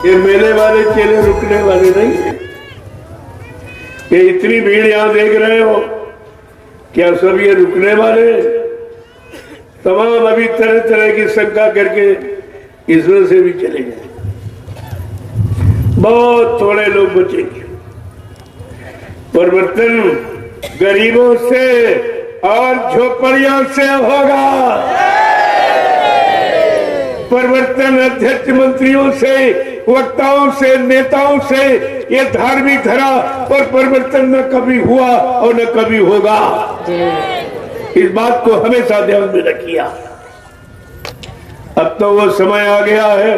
ये मेले वाले चेले रुकने वाले नहीं है। ये इतनी भीड़ यहाँ देख रहे हो, क्या सब ये रुकने वाले? तमाम अभी तरह तरह की शंका करके इसमें से भी चले गए। बहुत थोड़े लोग बचेंगे। परिवर्तन गरीबों से और झोपड़ियों से होगा। परिवर्तन अध्यक्ष मंत्रियों से, वक्ताओं से, नेताओं से ये धार्मिक धरा और परिवर्तन न कभी हुआ और न कभी होगा। इस बात को हमेशा ध्यान में रखिए। अब तो वो समय आ गया है,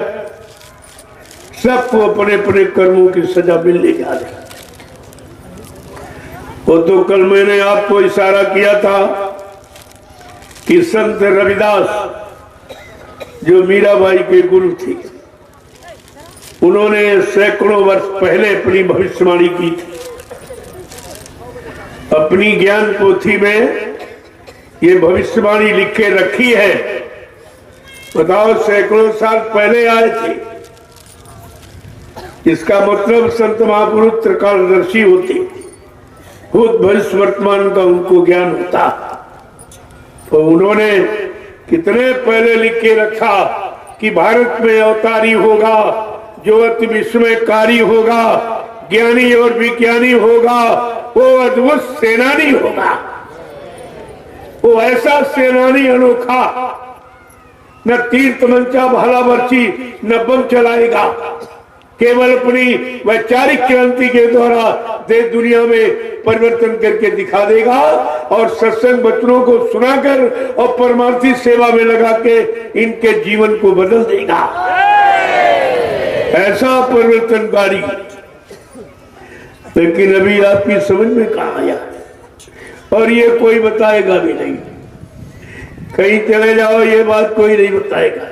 सबको अपने अपने कर्मों की सजा मिलने जा रही। वो तो कल मैंने आपको इशारा किया था कि संत रविदास जो मीराबाई के गुरु थे, उन्होंने सैकड़ों वर्ष पहले अपनी भविष्यवाणी की थी। अपनी ज्ञान पोथी में ये भविष्यवाणी लिख के रखी है। बताओ, सैकड़ों साल पहले आए थे। इसका मतलब संत महापुरुष त्रिकालदर्शी होते, भूत भविष्य वर्तमान का उनको ज्ञान होता। तो उन्होंने कितने पहले लिख के रखा कि भारत में अवतारी होगा जो अति विस्मयकारी होगा, ज्ञानी और विज्ञानी होगा, वो अद्भुत सेनानी होगा। वो ऐसा सेनानी अनोखा, न तीर तमंचा भाला बर्ची न बम चलाएगा, केवल अपनी वैचारिक क्रांति के द्वारा देश दुनिया में परिवर्तन करके दिखा देगा और सत्संग बच्चों को सुनाकर और परमार्थी सेवा में लगा के इनके जीवन को बदल देगा। ऐसा परिवर्तनकारी। लेकिन अभी आपकी समझ में कहाँ आया, और ये कोई बताएगा भी नहीं। कहीं चले जाओ, ये बात कोई नहीं बताएगा,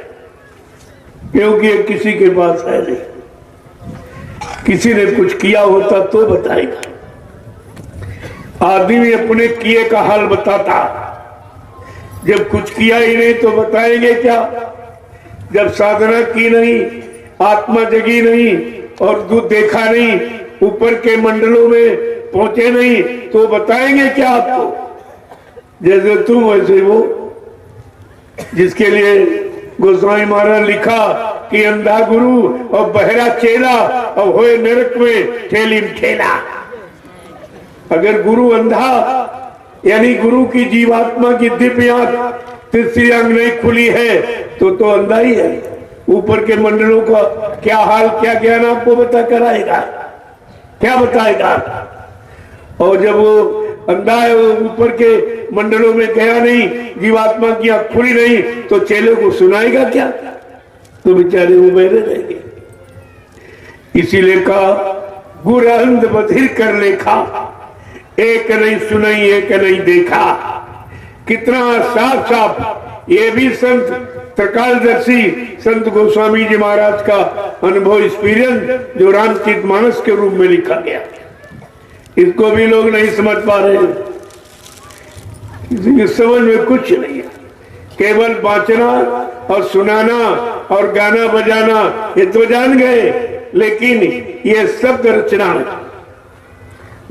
क्योंकि ये किसी के पास है नहीं। किसी ने कुछ किया होता तो बताएगा। आदमी अपने किए का हाल बताता, जब कुछ किया ही नहीं तो बताएंगे क्या? जब साधना की नहीं, आत्मा जगी नहीं और दूध देखा नहीं, ऊपर के मंडलों में पहुंचे नहीं, तो बताएंगे क्या आपको? जैसे तुम वैसे वो, जिसके लिए गोस्वामी महाराज लिखा कि अंधा गुरु और बहरा चेला और होए नरक में ठेली ठेला। अगर गुरु अंधा, यानी गुरु की जीवात्मा की दिव्य आंख तीसरी आंख नहीं खुली है तो अंधा ही है। ऊपर के मंडलों का क्या हाल, क्या ज्ञान आपको बता कराएगा? क्या बताएगा? और जब वो अंधा है, वो ऊपर के मंडलों में गया नहीं, जीवात्मा की आंख खुली नहीं, तो चेलों को सुनाएगा क्या? तो बेचारे वो बहरे रहेंगे। इसीलिए कहा गुर अंध बधिर कर लेखा, एक नहीं सुनाई एक नहीं देखा। कितना साफ साफ ये भी संत त्रिकालदर्शी संत गोस्वामी जी महाराज का अनुभव, एक्सपीरियंस, जो रामचरितमानस के रूप में लिखा गया। इसको भी लोग नहीं समझ पा रहे हैं। किसी की समझ में कुछ नहीं है, केवल बांचना और सुनाना और गाना बजाना ये तो जान गए, लेकिन ये शब्द रचना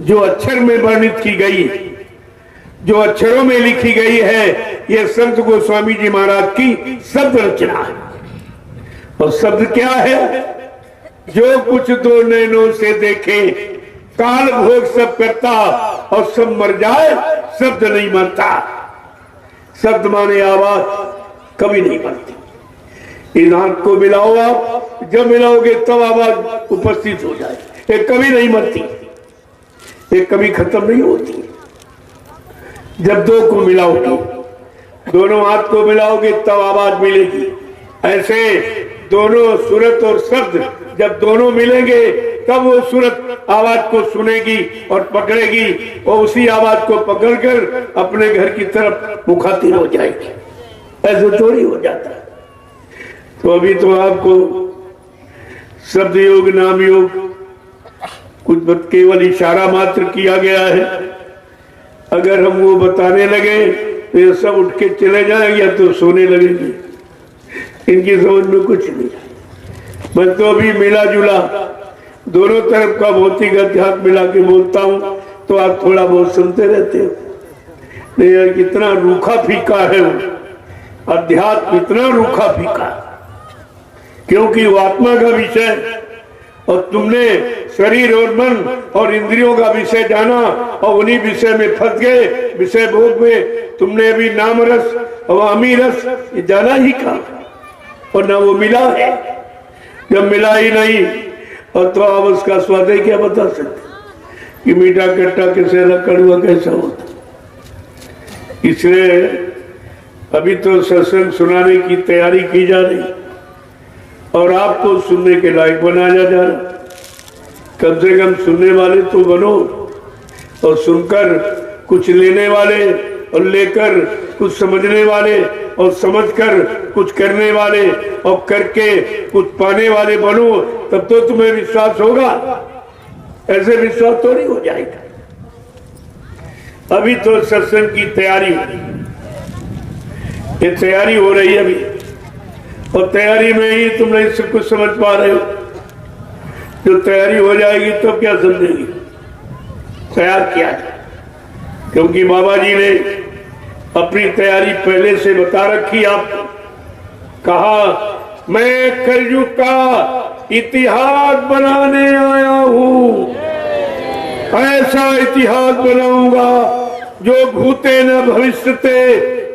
जो अक्षर में वर्णित की गई, जो अक्षरों में लिखी गई है, ये संत गोस्वामी जी महाराज की शब्द रचना है। और शब्द क्या है? जो कुछ दो नैनों से देखे, काल भोग सब करता और सब मर जाए, शब्द नहीं मरता। शब्द माने आवाज कभी नहीं मरती। इन हाथ को मिलाओ, आप जब मिलाओगे तब आवाज उपस्थित हो जाए। ये कभी नहीं मरती, ये कभी खत्म नहीं होती। जब दो को मिलाओगे, दोनों हाथ को मिलाओगे तब आवाज मिलेगी। ऐसे दोनों सूरत और शब्द जब दोनों मिलेंगे तब वो सूरत आवाज को सुनेगी और पकड़ेगी, और उसी आवाज को पकड़कर अपने घर की तरफ मुखातिब हो जाएगी। ऐसे थोड़ी हो जाता है। तो अभी तो आपको शब्द योग, नाम योग कुछ केवल इशारा मात्र किया गया है। अगर हम वो बताने लगे तो ये सब उठ के चले जाएंगे या तो सोने लगेंगे। इनकी समझ में कुछ नहीं। मैं तो अभी मिला जुला दोनों तरफ का भौतिक अध्यात्म मिला के बोलता हूँ, तो आप थोड़ा बहुत सुनते रहते हो। नहीं यार, कितना रूखा फीका है वो अध्यात्म, इतना रूखा फीका, क्योंकि वो आत्मा का विषय और तुमने शरीर और मन और इंद्रियों का विषय जाना और उन्हीं विषय में फंस गए। विषय भोग में तुमने अभी नाम रस और अमी रस ये जाना ही कहा, और ना वो मिला है। जब मिला ही नहीं और तो आप उसका स्वाद ही क्या बता सकते कि मीठा खट्टा कैसे ना कड़वा कैसा होता। इसलिए अभी तो सत्संग सुनाने की तैयारी की जा रही और आपको सुनने के लायक बनाया जा रहा। कम से कम सुनने वाले तो बनो, और सुनकर कुछ लेने वाले और लेकर कुछ समझने वाले और समझकर कुछ करने वाले और करके कुछ पाने वाले बनो, तब तो तुम्हें विश्वास होगा। ऐसे विश्वास तो नहीं हो जाएगा। अभी तो सत्संग की तैयारी हो रही, ये तैयारी हो रही है अभी, और तैयारी में ही तुम नहीं सब कुछ समझ पा रहे हो। जो तैयारी हो जाएगी तो क्या समझेगी, तैयार किया जाए। क्योंकि बाबा जी ने अपनी तैयारी पहले से बता रखी। आपको कहा मैं कलयुग का इतिहास बनाने आया हूँ, ऐसा इतिहास बनाऊंगा जो भूते न भविष्यते,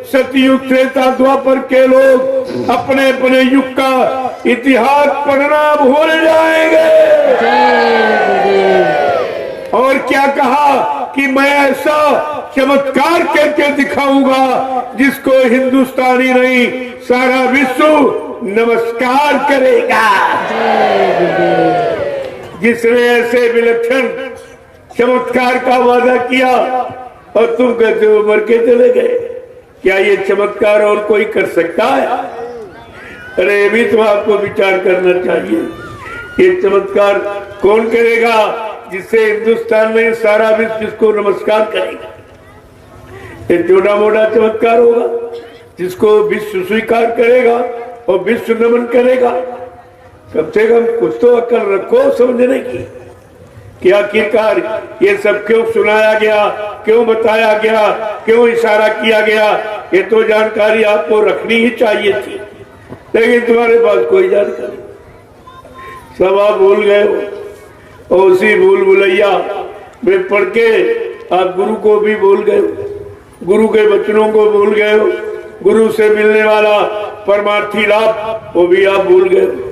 सतयुग त्रेता द्वापर के लोग अपने अपने युग का इतिहास पढ़ना भूल जाएंगे। और क्या कहा कि मैं ऐसा चमत्कार करके दिखाऊंगा जिसको हिंदुस्तानी नहीं सारा विश्व नमस्कार करेगा। जिसने ऐसे विलक्षण चमत्कार का वादा किया और तुम कहते हो मर के चले गए। क्या ये चमत्कार और कोई कर सकता है? अरे ये भी तो आपको विचार करना चाहिए। ये चमत्कार कौन करेगा जिससे हिंदुस्तान में सारा विश्व जिसको नमस्कार करेगा? ये छोटा मोटा चमत्कार होगा जिसको विश्व स्वीकार करेगा और विश्व नमन करेगा। कम से कम कुछ तो अक्ल रखो समझने की कि आखिरकार ये सब क्यों सुनाया गया, क्यों बताया गया, क्यों इशारा किया गया। ये तो जानकारी आपको रखनी ही चाहिए थी, लेकिन तुम्हारे पास कोई जानकारी, सब आप भूल गए हो। और उसी भूल भुलैया में पढ़ के आप गुरु को भी भूल गए हो, गुरु के वचनों को भूल गए हो, गुरु से मिलने वाला परमार्थी लाभ वो भी आप भूल गए हो।